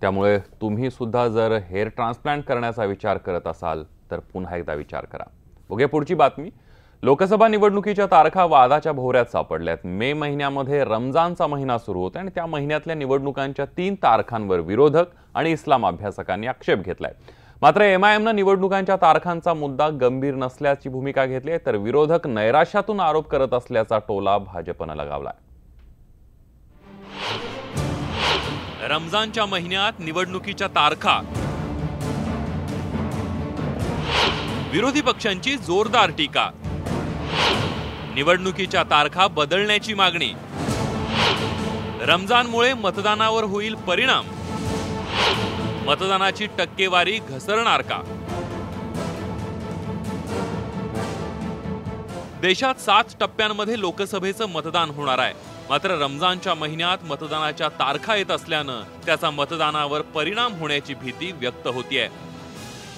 त्यामुळे तुम्ही सुद्धा जर हेअर ट्रान्सप्लांट करण्याचा विचार करत असाल तर पुन्हा एकदा विचार करा। बघूया पुढची बातमी। लोकसभा निवडणुकीच्या तारखा वादाच्या भोवऱ्यात सापडल्यात। मे महिन्यामध्ये रमजानचा महिना सुरू होता आणि त्या महिन्यातल्या निवडणुकांच्या 3 तारखांवर विरोधक आणि इस्लाम अभ्यासकांनी आक्षेप घेतलाय। मात्र एमआयएमनं निवडणुकांच्या तारखांचा मुद्दा गंभीर नसल्याची भूमिका घेतली आहे, तर विरोधक नैराश्यातून आरोप करत असल्याचा टोला भाजपनं लगावलाय। रमजानच्या महिन्यात निवडणुकीच्या तारखा, विरोधी पक्षांची जोरदार टीका, निवडणुकीच्या तारखा बदलण्याची मागणी, रमजानमुळे मतदानावर होईल परिणाम, मतदानाची टक्केवारी घसरणार का? देशात 7 टप्प्यांमध्ये लोकसभेचं मतदान होणार आहे। मात्र रमजानच्या महिन्यात मतदानाच्या तारखा येत असल्यानं त्याचा मतदानावर परिणाम होण्याची भीती व्यक्त होतीये।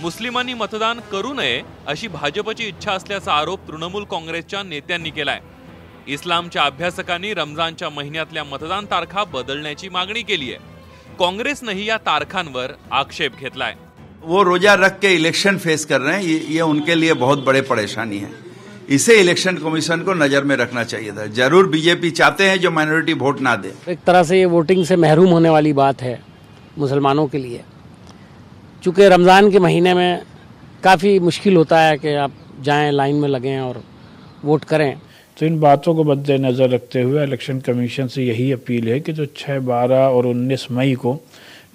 मुस्लिमांनी मतदान करू नये अशी भाजपची इच्छा असल्याचा आरोप तृणमूल काँग्रेसच्या नेत्यांनी केलाय। इस्लामच्या अभ्यासकांनी रमजानच्या महिन्यातल्या मतदान तारखा बदलण्याची मागणी केली आहे। काँग्रेसनेही या तारखांवर आक्षेप घेतलाय। वो रोजा रख के इलेक्शन फेस कर रहे हैं, ये उनके लिए बहुत बड़े परेशानी है। इसे इलेक्शन कमीशन को नजर में रखना चाहिए था। जरूर बीजेपी चाहते हैं जो माइनॉरिटी वोट ना दे। एक तरह से ये वोटिंग से महरूम होने वाली बात है मुसलमानों के लिए, चूँकि रमज़ान के महीने में काफ़ी मुश्किल होता है कि आप जाएं, लाइन में लगें और वोट करें। तो इन बातों को मद्देनजर रखते हुए इलेक्शन कमीशन से यही अपील है कि जो 6, 12 और 19 मई को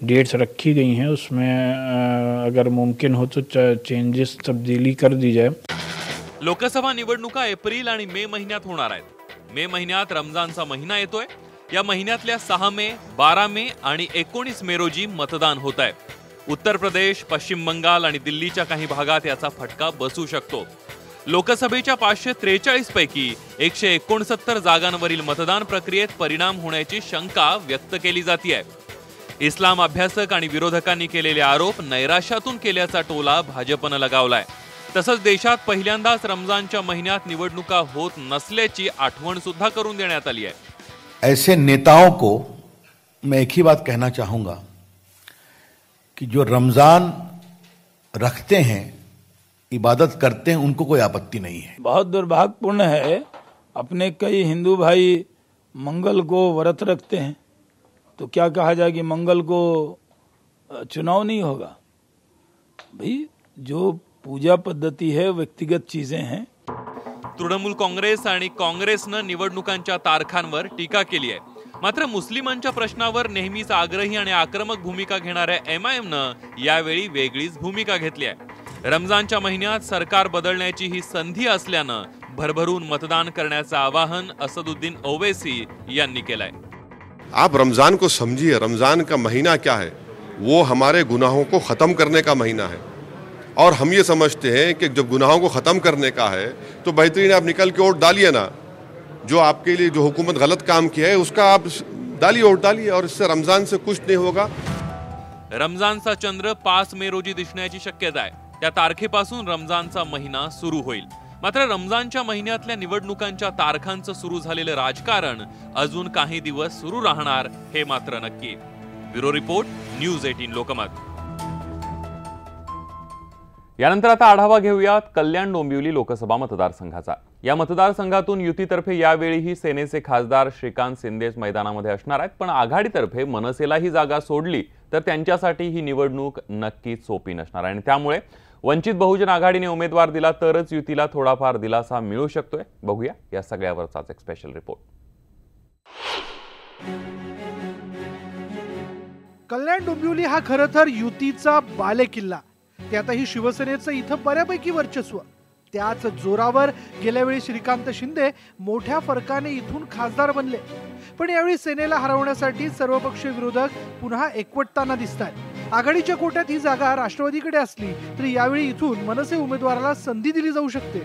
डेट्स रखी गई हैं उसमें अगर मुमकिन हो तो चेंजेस, तब्दीली कर दी जाए। लोकसभा निवडणुका एप्रिल आणि मे महिन्यात होणार आहेत। मे महिन्यात रमजानचा महिना येतोय। या महिन्यातल्या 6 मे, 12 मे आणि 19 मे रोजी मतदान होत आहे। उत्तर प्रदेश, पश्चिम बंगाल आणि दिल्लीच्या काही भागात याचा फटका बसू शकतो। लोकसभेच्या 543 पैकी 169 जागांवरील मतदान प्रक्रियेत परिणाम होण्याची शंका व्यक्त केली जाते। इस्लाम अभ्यासक आणि विरोधकांनी केलेले आरोप नैराश्यातून केल्याचा टोला भाजपनं लगावलाय। तसंच देशात पहिल्यांदाच रमजानच्या महिन्यात निवडणुका होत नसल्याची आठवण सुद्धा करून देण्यात आली आहे। ऐसे नेताओं को मैं एक ही बात कहना चाहूंगा कि जो रमजान रखते हैं, इबादत करते हैं, उनको कोई आपत्ति नहीं है। बहुत दुर्भाग्यपूर्ण है, अपने कई हिंदू भाई मंगल को व्रत रखते हैं, तो क्या कहा जाए कि मंगल को चुनाव नहीं होगा। भाई जो पूजा पद्धती है, व्यक्तिगत चीजें हैं। तृणमूल काँग्रेस आणि काँग्रेसनं निवडणुकांच्या तारखांवर टीका केली आहे। मात्र मुस्लिमांच्या प्रश्नावर नेहमीच आग्रही आणि आक्रमक भूमिका घेणाऱ्या एमआयएमनं यावेळी वेगळीच भूमिका घेतली आहे। रमजानच्या महिन्यात सरकार बदलण्याची ही संधी असल्यानं भरभरून मतदान करण्याचं आवाहन असदुद्दीन ओवैसी यांनी केलंय। आप रमजान को समझिए, रमजान का महीना क्या है, वो हमारे गुनाहों को खत्म करने का महीना है। और हम ये समझते हैं कि जब गुनाहों को ख़त्म करने का है तो बेहतरीन आप निकल के वोट डालिए ना। जो आपके लिए जो हुकूमत गलत काम किया है उसका आप डालिए, वोट डालिए, और इससे रमज़ान से कुछ नहीं होगा। रमजानचा चंद्र 5 मे रोजी दिसण्याची शक्यता आहे। त्या तारखेपासून रमजानचा महिना सुरू होईल। मात्र रमजानच्या महिन्यातल्या निवडणुकांच्या तारखांचं सुरू झालेलं राजकारण अजून काही दिवस सुरू राहणार हे मात्र नक्की। Bureau report, news 18 Lokmat. यानंतर आता आढावा घेऊयात कल्याण डोंबिवली लोकसभा मतदारसंघाचा। या मतदारसंघातून युतीतर्फे यावेळीही सेनेचे खासदार श्रीकांत शिंदेच मैदानामध्ये असणार आहेत, पण आघाडीतर्फे मनसेला ही जागा सोडली तर त्यांच्यासाठी ही निवडणूक नक्कीच सोपी नसणार आणि त्यामुळे वंचित बहुजन आघाडीने उमेदवार दिला तरच युतीला थोडाफार दिलासा मिळू शकतोय। बघूया या सगळ्यावरचाच एक स्पेशल रिपोर्ट। कल्याण डोंबिवली हा खरं तर युतीचा बालेकिल्ला, त्यातही शिवसेनेचं इथं बऱ्यापैकी वर्चस्व। त्याच जोरावर गेल्या वेळी श्रीकांत शिंदे मोठ्या फरकाने इथून खासदार बनले, पण यावेळी सेनेला हरवण्यासाठी सर्वपक्षीय विरोधक पुन्हा एकवटताना दिसतात। आघाडीच्या कोट्यात ही जागा राष्ट्रवादीकडे असली तरी यावेळी इथून मनसे उमेदवाराला संधी दिली जाऊ शकते।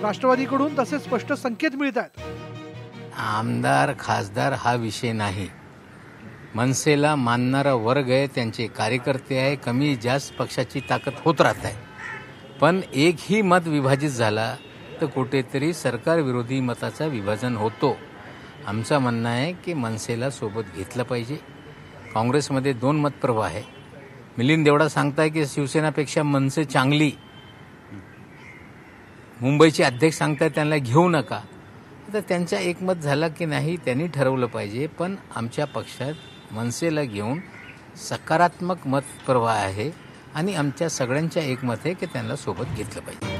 राष्ट्रवादीकडून तसे स्पष्ट संकेत मिळतात। आमदार खासदार हा विषय नाही, मनसेला मानणारा वर्ग आहे, त्यांचे कार्यकर्ते आहे, कमी जास्त पक्षाची ताकद होत राहत आहे। पण एकही मत विभाजित झाला तर कुठेतरी सरकार विरोधी मताचा विभाजन होतो। आमचं म्हणणं आहे की मनसेला सोबत घेतलं पाहिजे, काँग्रेसमध्ये 2 मतप्रवाह आहे. मिलिंद देवडा सांगताय की शिवसेनापेक्षा मनसे चांगली, मुंबईचे अध्यक्ष सांगताय त्यांना घेऊ नका. तर त्यांचा एकमत झाला की नाही त्यांनी ठरवलं पाहिजे. पण आमच्या पक्षात मनसेला घेऊन सकारात्मक मतप्रवाह आहे आणि आमच्या सगळ्यांच्या एकमत आहे की त्यांना सोबत घेतलं पाहिजे.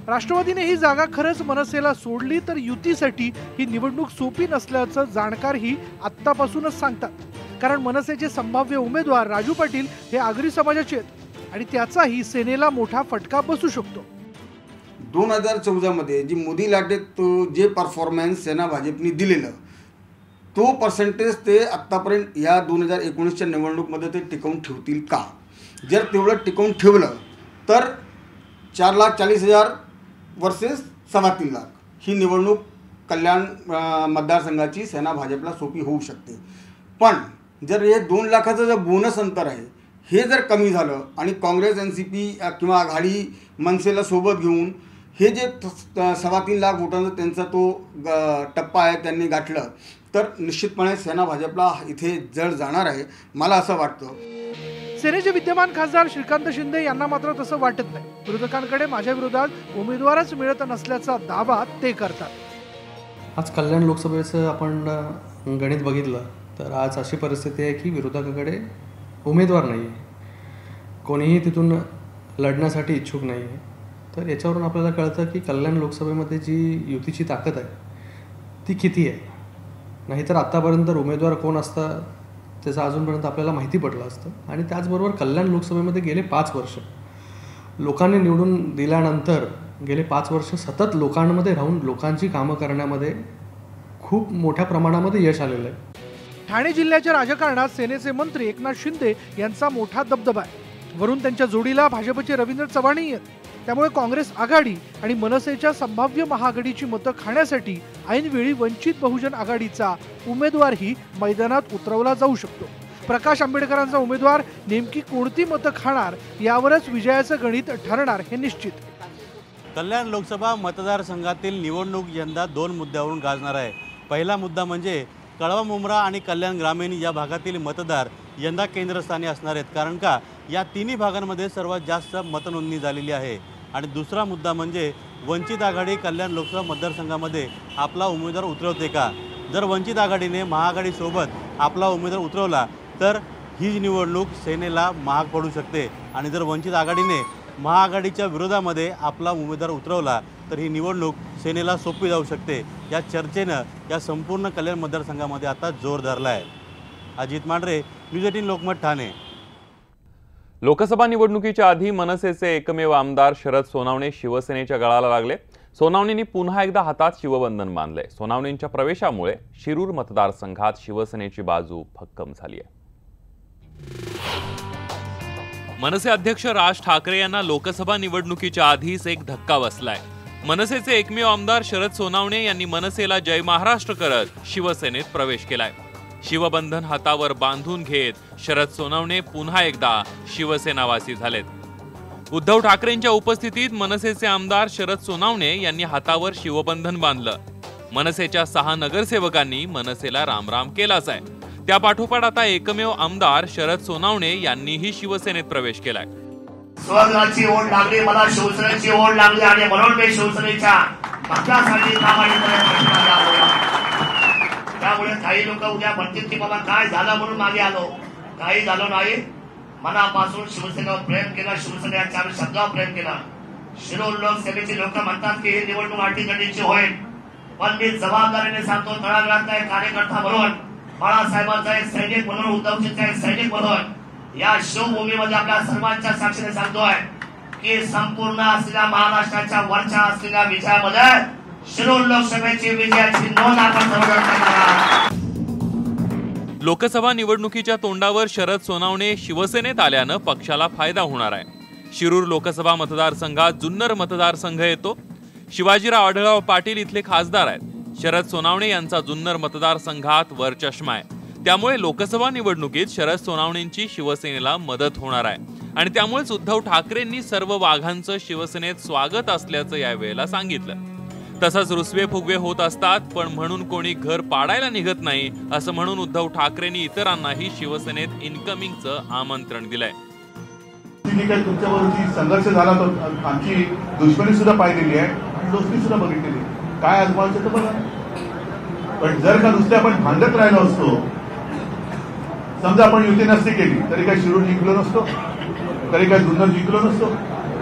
राष्ट्रवादीने ही जागा खरंच मनसेला सोडली तर युतीसाठी ही निवडणूक सोपी नसल्याचं जाणकारही आत्तापासूनच सांगतात. कारण मनसेचे संभाव्य उमेदवार राजू पाटील हे आगरी समाजाचे आहेत आणि त्याचाही सेनेला मोठा फटका बसू शकतो. 2014 मध्ये जी मोदी लाटेत जे परफॉर्मन्स सेना भाजपने दिलेलं तो पर्सेंटेज ते आत्तापर्यंत या 2019च्या निवडणूकमध्ये ते टिकवून ठेवतील का? जर तेवढं टिकवून ठेवलं तर 4,40,000 वर्सेस 3.25 लाख ही निवडणूक कल्याण मतदारसंघाची सेना भाजपला सोपी होऊ शकते. पण जर हे 2 लाखाचं जे बोनस अंतर आहे हे जर कमी झालं आणि काँग्रेस NCP किंवा आघाडी मनसेला सोबत घेऊन हे जे 3.25 लाख वोटांचा त्यांचा तो टप्पा आहे त्यांनी गाठलं तर निश्चितपणे सेना भाजपला इथे जड जाणार आहे मला असं वाटतं. सेनेचे विद्यमान खासदार श्रीकांत शिंदे यांना मात्र तसं वाटत नाही. विरोधकांकडे माझ्या विरोधात उमेदवारच मिळत नसल्याचा दावा ते करतात. आज कल्याण लोकसभेचं आपण गणित बघितलं तर आज अशी परिस्थिती आहे की विरोधकाकडे उमेदवार नाही आहे, कोणीही तिथून लढण्यासाठी इच्छुक नाही आहे. तर याच्यावरून आपल्याला कळतं की कल्याण लोकसभेमध्ये जी युतीची ताकद आहे ती किती आहे. नाहीतर आत्तापर्यंत उमेदवार कोण असतं त्याचं अजूनपर्यंत आपल्याला माहिती पडलं असतं. आणि त्याचबरोबर कल्याण लोकसभेमध्ये गेले 5 वर्ष लोकांनी निवडून दिल्यानंतर गेले 5 वर्ष सतत लोकांमध्ये राहून लोकांची कामं करण्यामध्ये खूप मोठ्या प्रमाणामध्ये यश आलेलं आहे. ठाणे जिल्ह्याच्या राजकारणात सेनेचे मंत्री एकनाथ शिंदे यांचा मोठा दबदबा आहे. वरून त्यांच्या जोडीला भाजपचे रवींद्र चव्हाणही आहेत. त्यामुळे काँग्रेस आघाडी आणि मनसेच्या संभाव्य महाआघाडीची मतं खाण्यासाठी ऐनवेळी वंचित बहुजन आघाडीचा उमेदवारही मैदानात उतरवला जाऊ शकतो. प्रकाश आंबेडकरांचा उमेदवार नेमकी कोणती मतं खाणार यावरच विजयाचं गणित ठरणार हे निश्चित. कल्याण लोकसभा मतदारसंघातील निवडणूक यंदा 2 मुद्द्यावरून गाजणार आहे. पहिला मुद्दा म्हणजे कळवा मुंब्रा आणि कल्याण ग्रामीण या भागातील मतदार यंदा केंद्रस्थानी असणार आहेत. कारण का या तिन्ही भागांमध्ये सर्वात जास्त मतनोंदणी झालेली आहे. आणि दुसरा मुद्दा म्हणजे वंचित आघाडी कल्याण लोकसभा मतदारसंघामध्ये आपला उमेदवार उतरवते का? जर वंचित आघाडीने महाआघाडीसोबत आपला उमेदवार उतरवला तर ही निवडणूक सेनेला महाग पडू शकते. आणि जर वंचित आघाडीने महाआघाडीच्या विरोधामध्ये आपला उमेदवार उतरवला तर ही निवडणूक सेनेला सोपी जाऊ शकते. या चर्चेनं या संपूर्ण कल्याण मतदारसंघामध्ये आता जोर धरला आहे. अजित मांढरे, न्यूज 18 लोकमत, ठाणे. लोकसभा निवडणुकीच्या आधी मनसेचे एकमेव आमदार शरद सोनावणे शिवसेनेच्या गळाला लागले. सोनावणेंनी पुन्हा एकदा हातात शिवबंधन बांधले. सोनावणेंच्या प्रवेशामुळे शिरूर मतदारसंघात शिवसेनेची बाजू भक्कम झाली आहे. मनसे अध्यक्ष राज ठाकरे यांना लोकसभा निवडणुकीच्या आधीच एक धक्का बसलाय. मनसेचे एकमेव आमदार शरद सोनावणे यांनी मनसेला जय महाराष्ट्र करत शिवसेनेत प्रवेश केलाय. शिवबंधन हातावर बांधून घेत शरद सोनावणे पुन्हा एकदा शिवसेनावासी झालेत. उद्धव ठाकरेंच्या उपस्थितीत मनसेचे आमदार शरद सोनावणे यांनी हातावर शिवबंधन बांधलं. मनसेच्या 6 नगरसेवकांनी मनसेला रामराम केलाच आहे. त्यापाठोपाठ आता एकमेव आमदार शरद सोनावणे यांनीही शिवसेनेत प्रवेश केलाय. स्वराज्याची ओढ लागली, मला शिवसेनेची ओढ लागली आणि म्हणून मी शिवसेनेच्या पक्षासाठी त्यामुळे काही लोक उद्या म्हणतील की बाबा काय झालं म्हणून मागे आलो. काही झालं नाही. मनापासून शिवसेनेवर प्रेम केलं, शिवसेनेच्या शब्दावर प्रेम केलं. शिरूर लोकसभेची लोक म्हणतात की ही निवडणूक अटीतटीची होईल. पण मी जबाबदारीने सांगतो, तळागाळातला एक कार्यकर्ता म्हणून, बाळासाहेबांचा एक सैनिक म्हणून, उद्धवजींचा एक सैनिक म्हणून या शिवभूमीमध्ये आपल्या सर्वांच्या साक्षीने सांगतोय की संपूर्ण असलेल्या महाराष्ट्राच्या वरच्या असलेल्या विजयामध्ये शिरूर लोकसभेची विजयाची नोंद आपण करणार. लोकसभा निवडणुकीच्या तोंडावर शरद सोनावणे शिवसेनेत आल्यानं पक्षाला फायदा होणार आहे. शिरूर लोकसभा मतदारसंघात जुन्नर मतदारसंघ येतो. शिवाजीराव आढळराव पाटील इथले खासदार आहेत. शरद सोनावणे यांचा जुन्नर मतदारसंघात वरचष्मा आहे. त्यामुळे लोकसभा निवडणुकीत शरद सोनावणेंची शिवसेनेला मदत होणार आहे. आणि त्यामुळेच उद्धव ठाकरेंनी सर्व वाघांचं शिवसेनेत स्वागत असल्याचं यावेळेला सांगितलं. तसंच रुसवे फुगवे होत असतात, पण म्हणून कोणी घर पाडायला निघत नाही असं म्हणून उद्धव ठाकरेंनी इतरांनाही शिवसेनेत इन्कमिंगचं आमंत्रण दिलंय. तुमच्याबरोबर संघर्ष झाला तो आमची दुश्मनी सुद्धा पाहिलेली आहे आणि दोस्ती सुद्धा बघितलेली, काय आजमावायचं तर बघा. पण जर का नुसते आपण भांडत राहिलो असतो, समजा आपण युती नसती केली तरी काय शिरूर जिंकलो नसतो, तरी काय जुन्नर जिंकलो नसतो,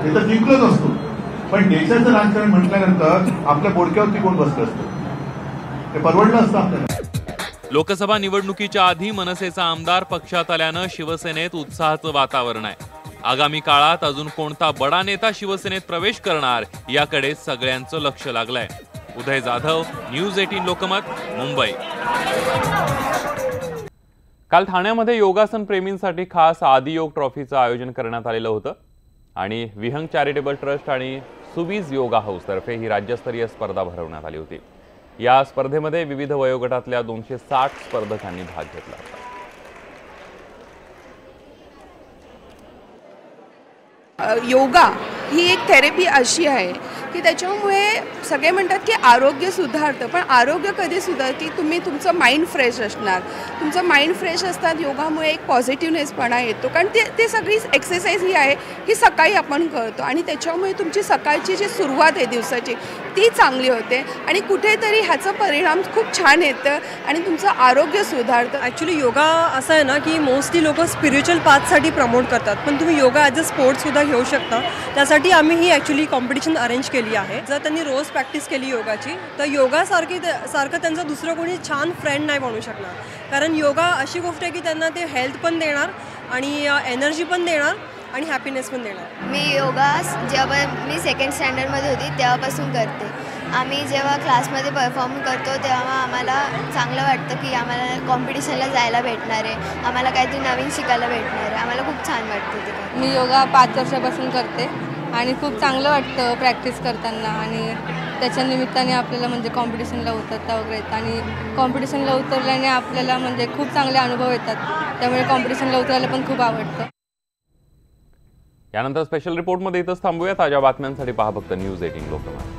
हे तर जिंकलो नसतो. पण देशाचं राजकारण म्हटल्यानंतर आपल्या बोडक्यावरती कोण बसलं असतं, ते परवडलं असतं आपल्याला. लोकसभा निवडणुकीच्या आधी मनसेचा आमदार पक्षात आल्यानं शिवसेनेत उत्साहाचं वातावरण आहे. आगामी काळात अजून कोणता बडा नेता शिवसेनेत प्रवेश करणार याकडे सगळ्यांचं लक्ष लागलंय. उदय जाधव, न्यूज 18 लोकमत, मुंबई. काल ठाण्यामध्ये योगासन प्रेमींसाठी खास आदियोग ट्रॉफीचं आयोजन करण्यात आलेलं होतं आणि विहंग चॅरिटेबल ट्रस्ट आणि सुवीज योगा हाऊस तर्फे ही राज्यस्तरीय स्पर्धा भरवण्यात आली होती. या स्पर्धेमध्ये विविध वयोगटातल्या 260 स्पर्धकांनी भाग घेतला होता. योगा ही एक थेरपी अशी आहे की त्याच्यामुळे सगळे म्हणतात की आरोग्य सुधारतं, पण आरोग्य कधी सुधारते, तुम्ही तुमचं माइंड फ्रेश असणार, तुमचं माइंड फ्रेश असतात योगामुळे एक पॉझिटिव्हनेसपणा येतो. कारण ते सगळी एक्सरसाइज ही आहे की सकाळी आपण करतो आणि त्याच्यामुळे तुमची सकाळची जी सुरुवात आहे दिवसाची ती चांगली होते आणि कुठेतरी ह्याचा परिणाम खूप छान येतं आणि तुमचं आरोग्य सुधारतं. ॲक्च्युली योगा असं आहे ना की मोस्टली लोक स्पिरिच्युअल पाथसाठी प्रमोट करतात, पण तुम्ही योगा ॲज अ स्पोर्ट्ससुद्धा घेऊ शकता. त्यासाठी आम्ही ही ॲक्च्युली कॉम्पिटिशन अरेंज केली आहे. जर त्यांनी रोज प्रॅक्टिस केली योगाची तर योगासारखं त्यांचं दुसरं कोणी छान फ्रेंड नाही बनू शकणार. कारण योगा अशी गोष्ट आहे की त्यांना ते हेल्थ पण देणार आणि एनर्जी पण देणार आणि हॅपीनेस पण देणार. मी योगा जेव्हा मी 2nd स्टँडर्डमध्ये होती तेव्हापासून करते. आम्ही जेव्हा क्लासमध्ये परफॉर्म करतो तेव्हा आम्हाला चांगलं वाटतं की आम्हाला कॉम्पिटिशनला जायला भेटणार आहे, आम्हाला काहीतरी नवीन शिकायला भेटणार आहे, आम्हाला खूप छान वाटतं ते. मी योगा 5 वर्षापासून करते आणि खूप चांगलं वाटतं प्रॅक्टिस करताना आणि त्याच्या निमित्ताने आपल्याला म्हणजे कॉम्पिटिशनला उतरता वगैरे येतं आणि कॉम्पिटिशनला उतरल्याने आपल्याला म्हणजे खूप चांगले अनुभव येतात, त्यामुळे कॉम्पिटिशनला उतरायला पण खूप आवडतं. यानंतर स्पेशल रिपोर्टमध्ये इथंच थांबूया. ताज्या बातम्यांसाठी पहा फक्त न्यूज 18 लोकमत.